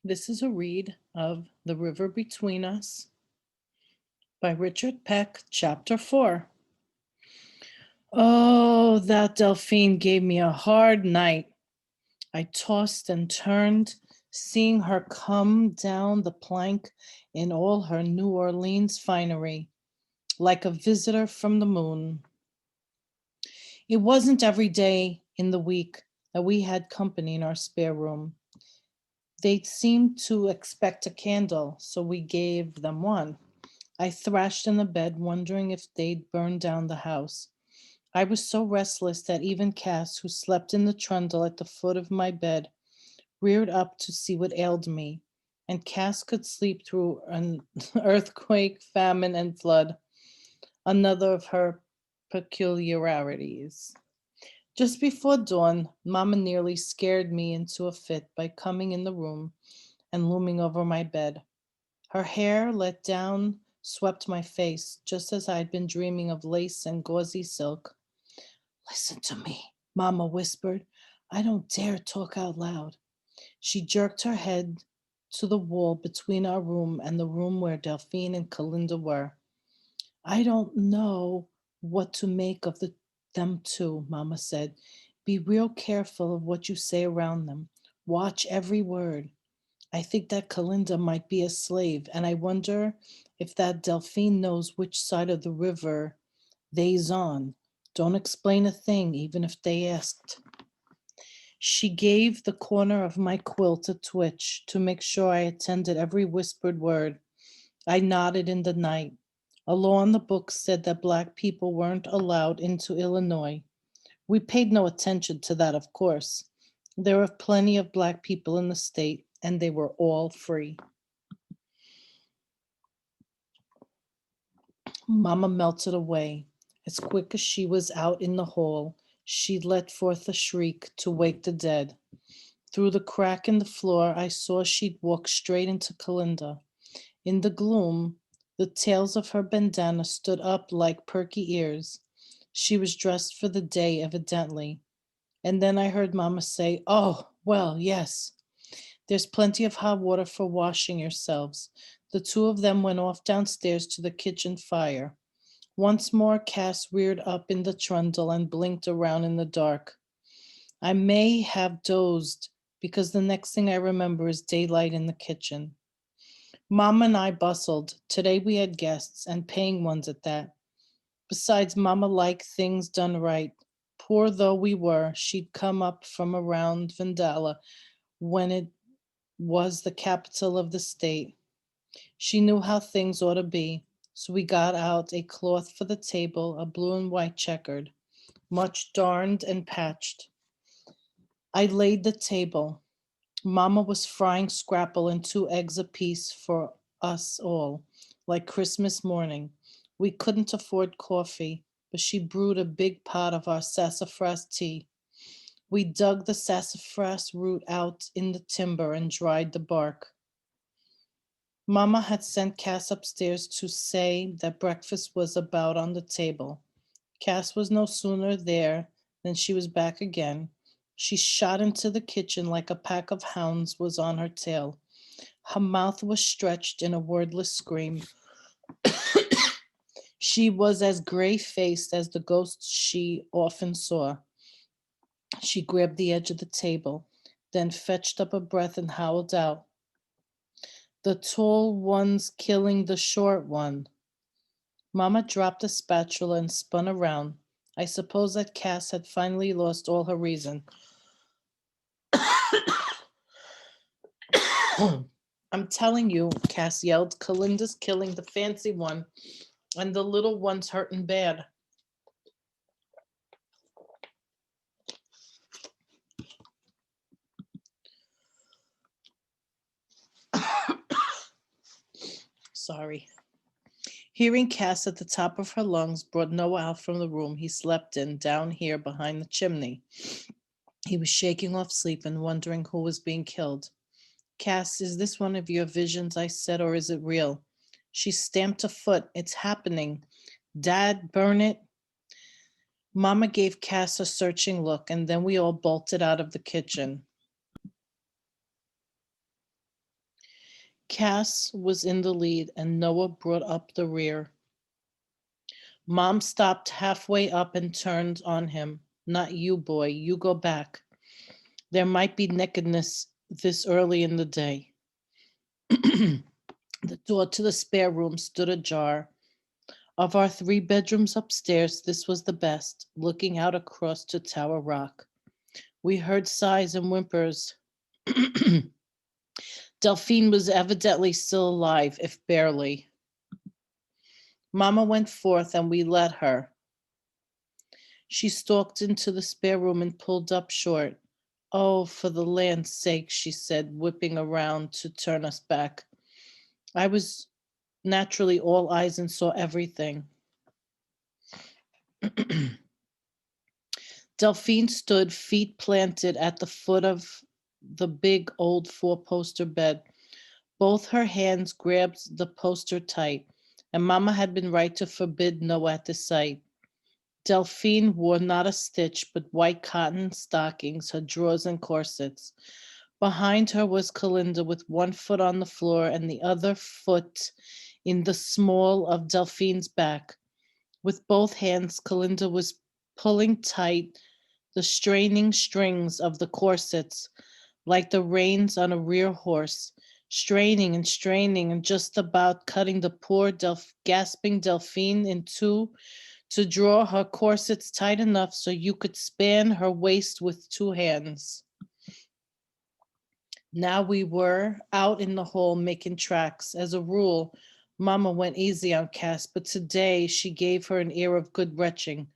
This is a read of The River Between Us by Richard Peck, Chapter 4. Oh, that Delphine gave me a hard night. I tossed and turned, seeing her come down the plank in all her New Orleans finery, like a visitor from the moon. It wasn't every day in the week that we had company in our spare room. They seemed to expect a candle, so we gave them one. I thrashed in the bed, wondering if they'd burn down the house. I was so restless that even Cass, who slept in the trundle at the foot of my bed, reared up to see what ailed me. And Cass could sleep through an earthquake, famine, and flood, another of her peculiarities. Just before dawn, Mama nearly scared me into a fit by coming in the room and looming over my bed. Her hair, let down, swept my face, just as I'd been dreaming of lace and gauzy silk. Listen to me, Mama whispered. I don't dare talk out loud. She jerked her head to the wall between our room and the room where Delphine and Kalinda were. I don't know what to make of them two, Mama said. Be real careful of what you say around them. Watch every word. I think that Kalinda might be a slave, and I wonder if that Delphine knows which side of the river they's on. Don't explain a thing, even if they asked. She gave the corner of my quilt a twitch to make sure I attended every whispered word. I nodded in the night. A law in the book said that Black people weren't allowed into Illinois. We paid no attention to that, of course. There were plenty of Black people in the state, and they were all free. Mama melted away. As quick as she was out in the hall, she let forth a shriek to wake the dead. Through the crack in the floor, I saw she'd walk straight into Kalinda. In the gloom, the tails of her bandana stood up like perky ears. She was dressed for the day, evidently. And then I heard Mama say, "Oh, well, yes. There's plenty of hot water for washing yourselves." The two of them went off downstairs to the kitchen fire. Once more, Cass reared up in the trundle and blinked around in the dark. I may have dozed because the next thing I remember is daylight in the kitchen. Mama and I bustled. Today we had guests, and paying ones at that. Besides, Mama liked things done right. Poor though we were, she'd come up from around Vandalia when it was the capital of the state. She knew how things ought to be, so we got out a cloth for the table, a blue and white checkered, much darned and patched. I laid the table. Mama was frying scrapple and 2 eggs apiece for us all, like Christmas morning. We couldn't afford coffee, but she brewed a big pot of our sassafras tea. We dug the sassafras root out in the timber and dried the bark. Mama had sent Cass upstairs to say that breakfast was about on the table. Cass was no sooner there than she was back again. She shot into the kitchen like a pack of hounds was on her tail. Her mouth was stretched in a wordless scream. She was as gray-faced as the ghosts she often saw. She grabbed the edge of the table, then fetched up a breath and howled out, "The tall one's killing the short one." Mama dropped the spatula and spun around. I suppose that Cass had finally lost all her reason. I'm telling you, Cass yelled, Kalinda's killing the fancy one, and the little one's hurting bad. Sorry. Hearing Cass at the top of her lungs brought Noah out from the room he slept in down here behind the chimney. He was shaking off sleep and wondering who was being killed. "Cass, is this one of your visions?" I said, "or is it real?" She stamped a foot. "It's happening. Dad, burn it." Mama gave Cass a searching look, and then we all bolted out of the kitchen. Cass was in the lead, and Noah brought up the rear. Mom stopped halfway up and turned on him. Not you, boy. You go back. There might be nakedness this early in the day. The door to the spare room stood ajar. Of our 3 bedrooms upstairs, this was the best, looking out across to Tower Rock. We heard sighs and whimpers. Delphine was evidently still alive, if barely. Mama went forth and we let her. She stalked into the spare room and pulled up short. Oh, for the land's sake, she said, whipping around to turn us back. I was naturally all eyes and saw everything. Delphine stood, feet planted at the foot of the big old 4-poster bed. Both her hands grabbed the poster tight, and Mama had been right to forbid Noah at the sight. Delphine wore not a stitch but white cotton stockings, her drawers and corsets. Behind her was Calinda with one foot on the floor and the other foot in the small of Delphine's back. With both hands, Calinda was pulling tight the straining strings of the corsets like the reins on a rear horse, straining and just about cutting the poor gasping Delphine in two to draw her corsets tight enough so you could span her waist with 2 hands. Now we were out in the hall making tracks. As a rule, Mama went easy on Cass, but today she gave her an air of good retching.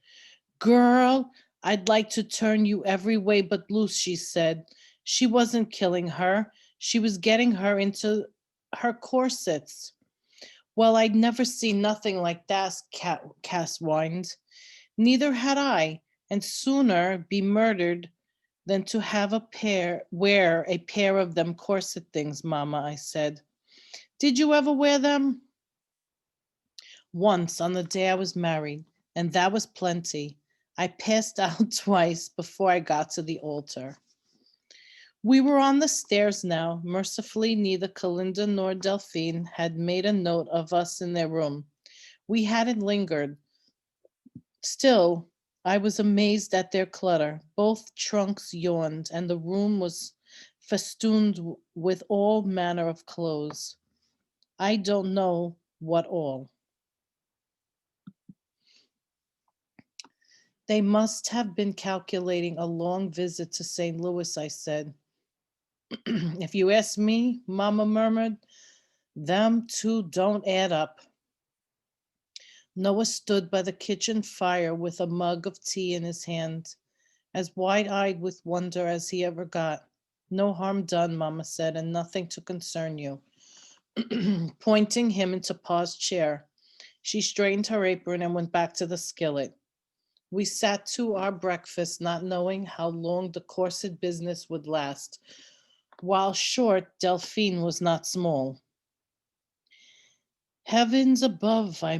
Girl, I'd like to turn you every way but loose, she said. She wasn't killing her. She was getting her into her corsets. Well, I'd never seen nothing like that, Cass whined. Neither had I, and sooner be murdered than to have wear a pair of them corset things, Mama, I said. Did you ever wear them? Once on the day I was married, and that was plenty. I passed out twice before I got to the altar. We were on the stairs now. Mercifully, neither Calinda nor Delphine had made a note of us in their room. We hadn't lingered. Still, I was amazed at their clutter. Both trunks yawned, and the room was festooned with all manner of clothes. I don't know what all. They must have been calculating a long visit to St. Louis, I said. If you ask me, Mama murmured, them two don't add up. Noah stood by the kitchen fire with a mug of tea in his hand, as wide-eyed with wonder as he ever got. No harm done, Mama said, and nothing to concern you. Pointing him into Pa's chair, she straightened her apron and went back to the skillet. We sat to our breakfast, not knowing how long the corset business would last. While short, Delphine was not small. Heavens above, I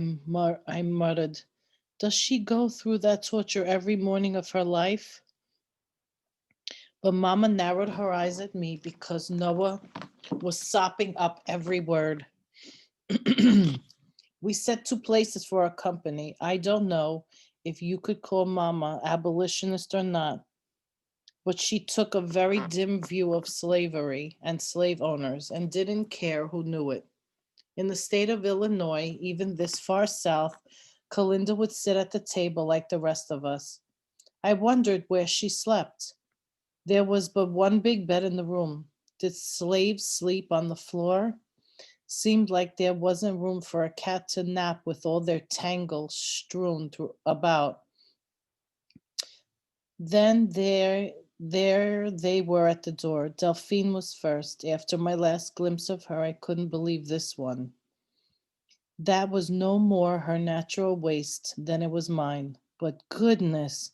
muttered. Does she go through that torture every morning of her life? But Mama narrowed her eyes at me because Noah was sopping up every word. We set 2 places for our company. I don't know if you could call Mama abolitionist or not, but she took a very dim view of slavery and slave owners and didn't care who knew it. In the state of Illinois, even this far south, Calinda would sit at the table like the rest of us. I wondered where she slept. There was but one big bed in the room. Did slaves sleep on the floor? Seemed like there wasn't room for a cat to nap with all their tangles strewn about. Then there they were at the door. Delphine was first. After my last glimpse of her, I couldn't believe this one. That was no more her natural waist than it was mine. But goodness,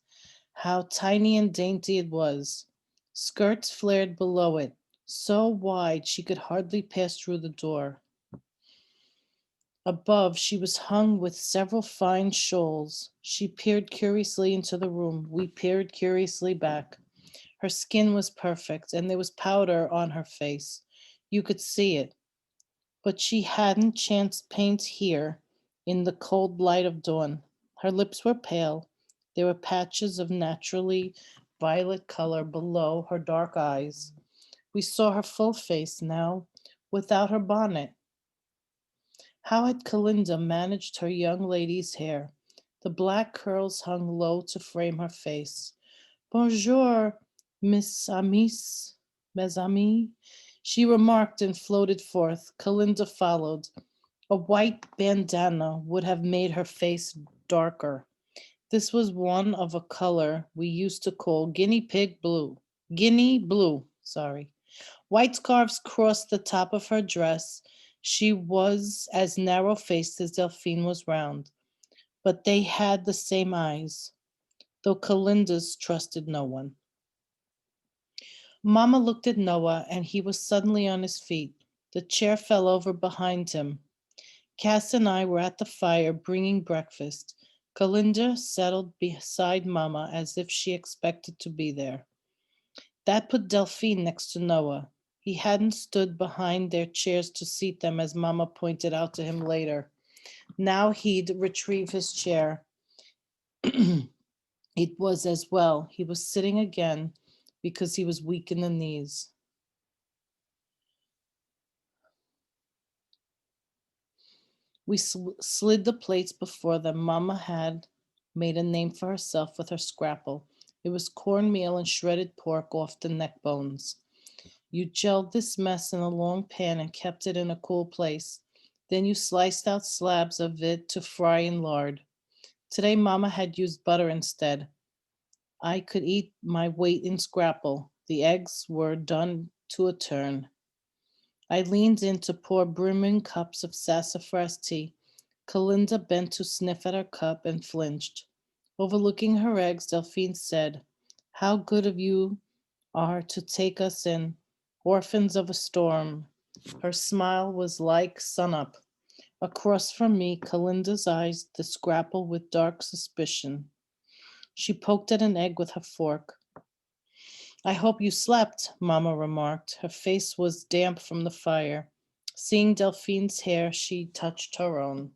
how tiny and dainty it was. Skirts flared below it, so wide she could hardly pass through the door. Above, she was hung with several fine shawls. She peered curiously into the room. We peered curiously back. Her skin was perfect, and there was powder on her face. You could see it. but she hadn't chanced paint here in the cold light of dawn. Her lips were pale. There were patches of naturally violet color below her dark eyes. We saw her full face now, without her bonnet. How had Calinda managed her young lady's hair? The black curls hung low to frame her face. Bonjour, Miss Amis, mes amis, she remarked and floated forth. Calinda followed. A white bandana would have made her face darker. This was one of a color we used to call guinea pig blue. Guinea blue, sorry. White scarves crossed the top of her dress. She was as narrow faced as Delphine was round, but they had the same eyes, though Calinda's trusted no one. Mamma looked at Noah, and he was suddenly on his feet. The chair fell over behind him. Cass and I were at the fire bringing breakfast. Calinda settled beside Mamma as if she expected to be there. That put Delphine next to Noah. He hadn't stood behind their chairs to seat them, as Mamma pointed out to him later. Now he'd retrieve his chair. It was as well. He was sitting again because he was weak in the knees. We slid the plates before them. Mamma had made a name for herself with her scrapple. It was cornmeal and shredded pork off the neck bones. You gelled this mess in a long pan and kept it in a cool place. Then you sliced out slabs of it to fry in lard. Today, Mamma had used butter instead. I could eat my weight in scrapple. The eggs were done to a turn. I leaned in to pour brimming cups of sassafras tea. Calinda bent to sniff at her cup and flinched. Overlooking her eggs, Delphine said, "How good of you are to take us in, orphans of a storm." Her smile was like sunup. Across from me, Calinda's eyes the scrapple with dark suspicion. She poked at an egg with her fork. "I hope you slept," Mamma remarked. Her face was damp from the fire. Seeing Delphine's hair, she touched her own.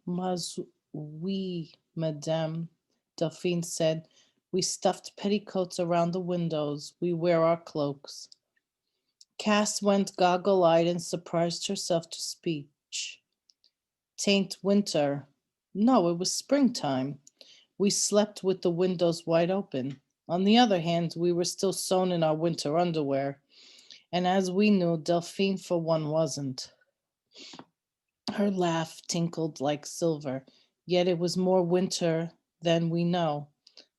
"Mais oui, madame," Delphine said. "We stuffed petticoats around the windows. We wear our cloaks." Cass went goggle-eyed and surprised herself to speech. "'Tain't winter." No, it was springtime. We slept with the windows wide open. On the other hand, we were still sewn in our winter underwear, and as we knew, Delphine for one wasn't. Her laugh tinkled like silver, yet it was more winter than we know.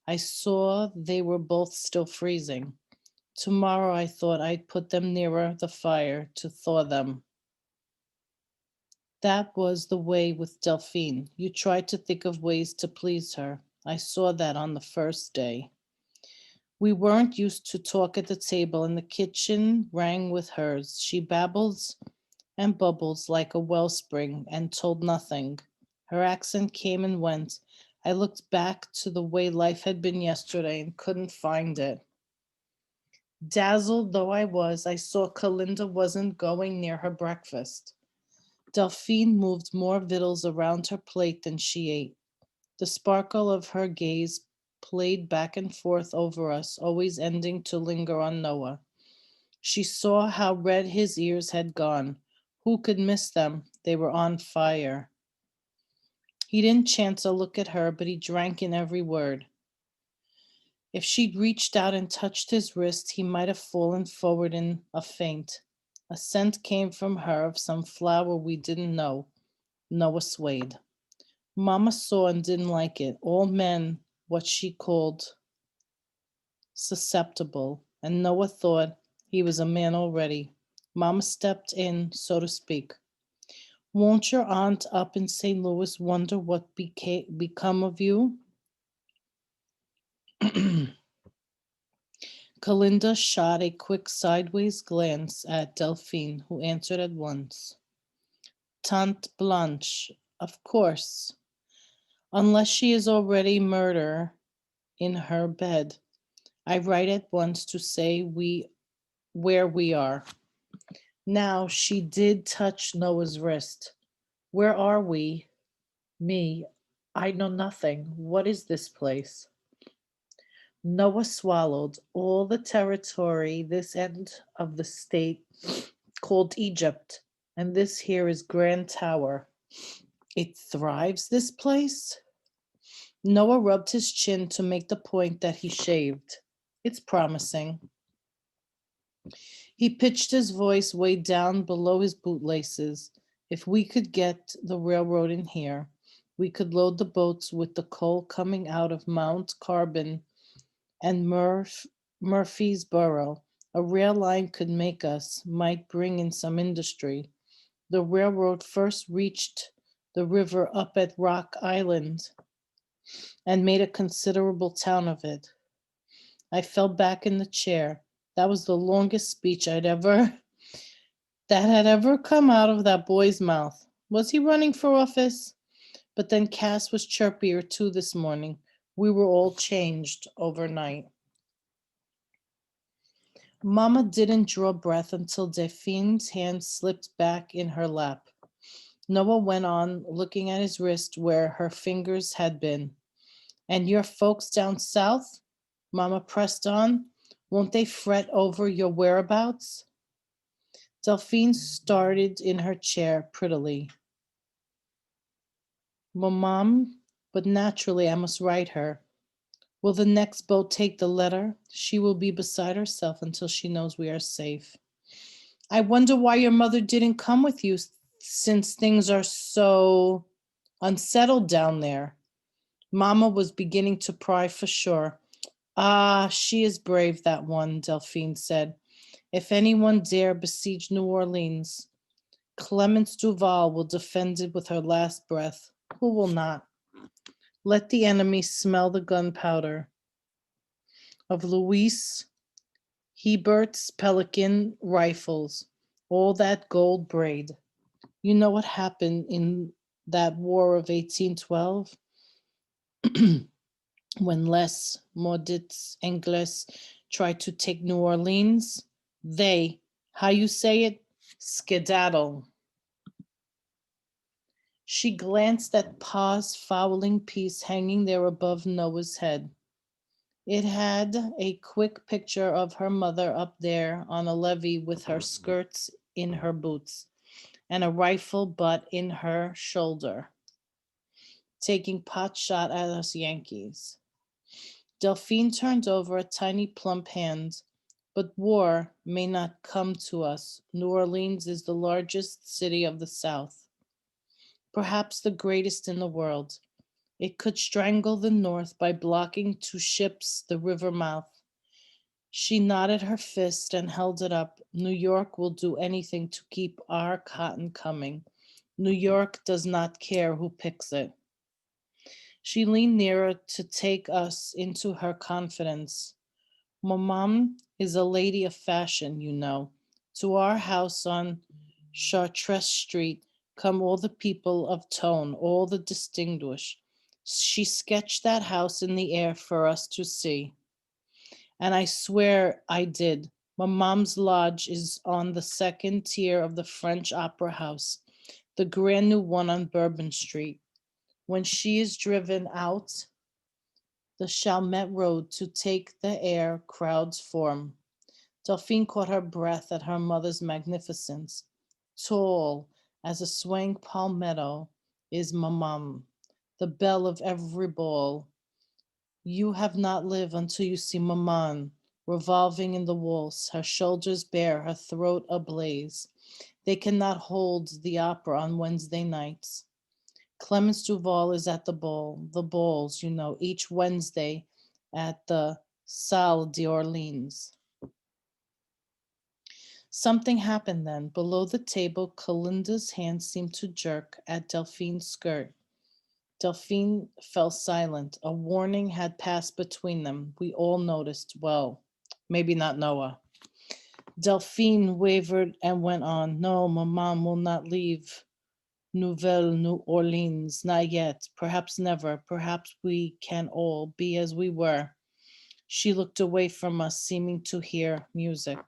I saw they were both still freezing. Tomorrow I thought I'd put them nearer the fire to thaw them. That was the way with Delphine. You tried to think of ways to please her. I saw that on the first day. We weren't used to talk at the table, and the kitchen rang with hers. She babbles and bubbles like a wellspring and told nothing. Her accent came and went. I looked back to the way life had been yesterday and couldn't find it. Dazzled though I was, I saw Calinda wasn't going near her breakfast. Delphine moved more victuals around her plate than she ate. The sparkle of her gaze played back and forth over us, always ending to linger on Noah. She saw how red his ears had gone. Who could miss them? They were on fire. He didn't chance a look at her, but he drank in every word. If she'd reached out and touched his wrist, he might have fallen forward in a faint. A scent came from her of some flower we didn't know. Noah swayed. Mama saw and didn't like it. All men, what she called susceptible, and Noah thought he was a man already. Mama stepped in, so to speak. "Won't your aunt up in St. Louis wonder what become of you?" Calinda shot a quick sideways glance at Delphine, who answered at once. "Tante Blanche, of course. Unless she is already murder in her bed. I write at once to say we where we are. Now she did touch Noah's wrist. Where are we? Me. I know nothing. What is this place? Noah swallowed all the territory this end of the state called Egypt, and this here is Grand Tower. It thrives, this place? Noah rubbed his chin to make the point that he shaved. It's promising. He pitched his voice way down below his bootlaces. If we could get the railroad in here, we could load the boats with the coal coming out of Mount Carbon and Murfreesboro. A rail line could make us, might bring in some industry. The railroad first reached the river up at Rock Island and made a considerable town of it. I fell back in the chair. That was the longest speech that had ever come out of that boy's mouth. Was he running for office? But then Cass was chirpier too this morning. We were all changed overnight. Mama didn't draw breath until Delphine's hand slipped back in her lap. Noah went on, looking at his wrist where her fingers had been. And your folks down south? Mama pressed on. Won't they fret over your whereabouts? Delphine started in her chair prettily. Well, Mom, but naturally I must write her. Will the next boat take the letter? She will be beside herself until she knows we are safe. I wonder why your mother didn't come with you since things are so unsettled down there. Mama was beginning to pry for sure. Ah, she is brave, that one, Delphine said. If anyone dare besiege New Orleans, Clemence Duval will defend it with her last breath. Who will not? Let the enemy smell the gunpowder of Louis Hebert's Pelican rifles, all that gold braid. You know what happened in that war of 1812? When Les Maudits Ingles tried to take New Orleans, they, how you say it, skedaddle. She glanced at Pa's fowling piece hanging there above Noah's head. It had a quick picture of her mother up there on a levee with her skirts in her boots and a rifle butt in her shoulder, taking pot shot at us Yankees. Delphine turned over a tiny plump hand. But war may not come to us. New Orleans is the largest city of the South, perhaps the greatest in the world. It could strangle the North by blocking to ships the river mouth. She nodded her fist and held it up. New York will do anything to keep our cotton coming. New York does not care who picks it. She leaned nearer to take us into her confidence. Mamam is a lady of fashion, you know. To our house on Chartres Street come all the people of tone, all the distinguished. She sketched that house in the air for us to see. And I swear I did. Mamam's lodge is on the second tier of the French Opera House, the grand new one on Bourbon Street. When she is driven out the Chalmette Road to take the air, crowds form. Delphine caught her breath at her mother's magnificence. Tall as a swaying palmetto is Mamam, the belle of every ball. You have not lived until you see Maman revolving in the waltz, her shoulders bare, her throat ablaze. They cannot hold the opera on Wednesday nights. Clemence Duval is at the balls, you know, each Wednesday at the Salle d'Orleans. Something happened then. Below the table, Calinda's hand seemed to jerk at Delphine's skirt. Delphine fell silent. A warning had passed between them. We all noticed. Well, maybe not Noah. Delphine wavered and went on. No, Maman will not leave Nouvelle New Orleans. Not yet. Perhaps never. Perhaps we can all be as we were. She looked away from us, seeming to hear music.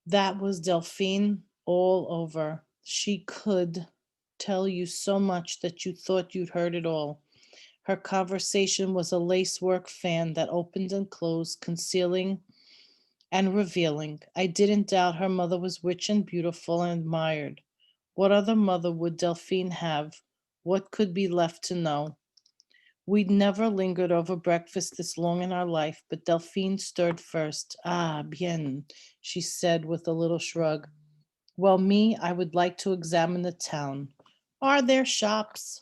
That was Delphine all over. She could tell you so much that you thought you'd heard it all. Her conversation was a lacework fan that opened and closed, concealing and revealing. I didn't doubt her mother was rich and beautiful and admired. What other mother would Delphine have? What could be left to know? We'd never lingered over breakfast this long in our life, but Delphine stirred first. Ah, bien, she said with a little shrug. Well, me, I would like to examine the town. Are there shops?